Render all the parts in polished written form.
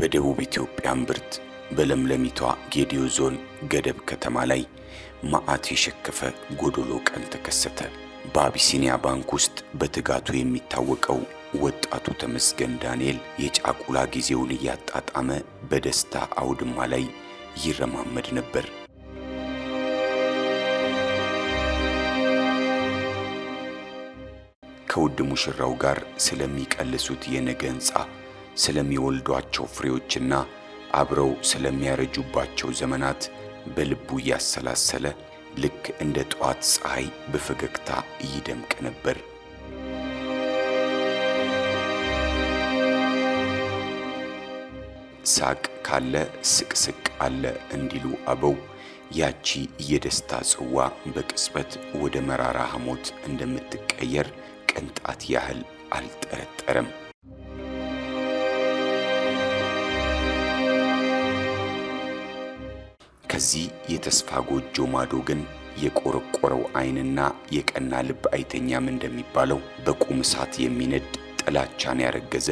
በደቡብ ኢትዮጵያ እምብርት በለምለሚቷ ጌዲዮ ዞን ገደብ ከተማ ላይ መዓት የሸከፈ ጎዶሎ ቀን ተከሰተ። በአቢሲኒያ ባንክ ውስጥ በትጋቱ የሚታወቀው ወጣቱ ተመስገን ዳንኤል የጫቁላ ጊዜውን እያጣጣመ በደስታ አውድማ ላይ ይረማመድ ነበር። ከውድ ሙሽራው ጋር ስለሚቀልሱት የነገ ሕንፃ፣ ስለሚወልዷቸው ፍሬዎችና አብረው ስለሚያረጁባቸው ዘመናት በልቡ እያሰላሰለ ልክ እንደ ጠዋት ፀሐይ በፈገግታ ይደምቅ ነበር። ሳቅ ካለ ስቅስቅ አለ እንዲሉ አበው ያቺ የደስታ ጽዋ በቅጽበት ወደ መራራ ሐሞት እንደምትቀየር ቅንጣት ያህል አልጠረጠረም። ከዚህ የተስፋ ጎጆ ማዶ ግን የቆረቆረው ዓይንና የቀና ልብ አይተኛም እንደሚባለው በቁም እሳት የሚነድ ጥላቻን ያረገዘ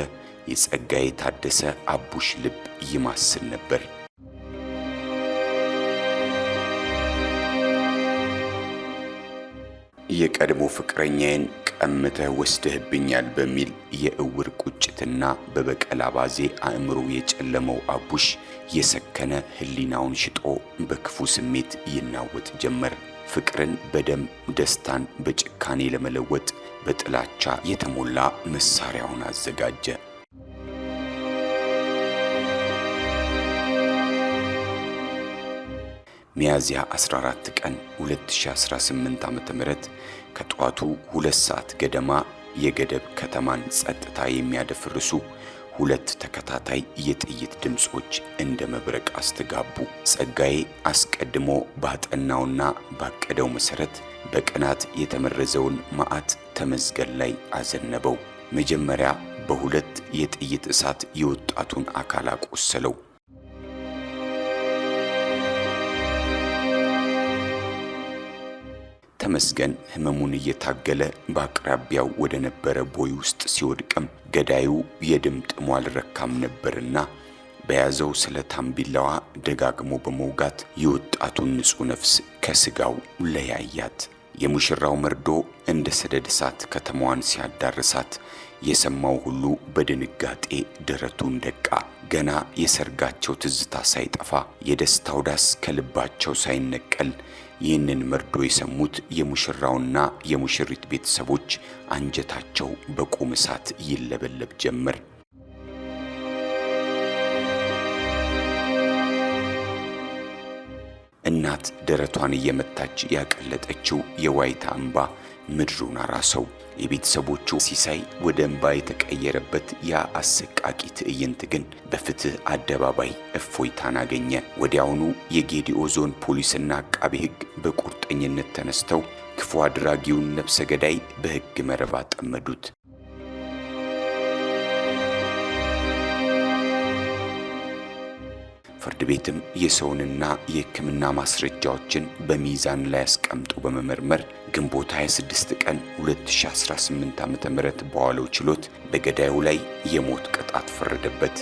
የጸጋዬ ታደሰ አቡሽ ልብ ይማስል ነበር። የቀድሞ ፍቅረኛዬን ቀምተህ ወስደህብኛል በሚል የእውር ቁጭትና በበቀል አባዜ አእምሮ የጨለመው አቡሽ የሰከነ ሕሊናውን ሽጦ በክፉ ስሜት ይናወጥ ጀመር። ፍቅርን በደም ደስታን በጭካኔ ለመለወጥ በጥላቻ የተሞላ መሳሪያውን አዘጋጀ። ሚያዝያ 14 ቀን 2018 ዓ.ም ከጧቱ 2 ሰዓት ገደማ የገደብ ከተማን ጸጥታ የሚያደፍርሱ ሁለት ተከታታይ የጥይት ድምጾች እንደ መብረቅ አስተጋቡ። ጸጋዬ አስቀድሞ ባጠናውና ባቀደው መሰረት በቅናት የተመረዘውን መዓት ተመስገን ላይ አዘነበው። መጀመሪያ በሁለት የጥይት እሳት የወጣቱን አካል አቆሰለው። ተመስገን ህመሙን እየታገለ በአቅራቢያው ወደ ነበረ ቦይ ውስጥ ሲወድቅም ገዳዩ የድምጥሙ አልረካም ነበርና በያዘው ስለታም ቢላዋ ደጋግሞ በመውጋት የወጣቱን ንጹሕ ነፍስ ከስጋው ለያያት። የሙሽራው መርዶ እንደ ሰደድ እሳት ከተማዋን ሲያዳርሳት የሰማው ሁሉ በድንጋጤ ደረቱን ደቃ። ገና የሰርጋቸው ትዝታ ሳይጠፋ የደስታው ዳስ ከልባቸው ሳይነቀል ይህንን መርዶ የሰሙት የሙሽራውና የሙሽሪት ቤተሰቦች አንጀታቸው በቁም እሳት ይለበለብ ጀመር። እናት ደረቷን እየመታች ያቀለጠችው የዋይታ እንባ ምድሩን አራሰው። የቤተሰቦቹ ሲሳይ ወደ እንባ የተቀየረበት ያ አሰቃቂ ትዕይንት ግን በፍትህ አደባባይ እፎይታን አገኘ። ወዲያውኑ የጌዲኦ ዞን ፖሊስና አቃቤ ሕግ በቁርጠኝነት ተነስተው ክፉ አድራጊውን ነፍሰ ገዳይ በሕግ መረብ አጠመዱት። ፍርድ ቤትም የሰውንና የሕክምና ማስረጃዎችን በሚዛን ላይ አስቀምጦ በመመርመር ግንቦት 26 ቀን 2018 ዓ.ም በዋለው ችሎት በገዳዩ ላይ የሞት ቅጣት ፈረደበት።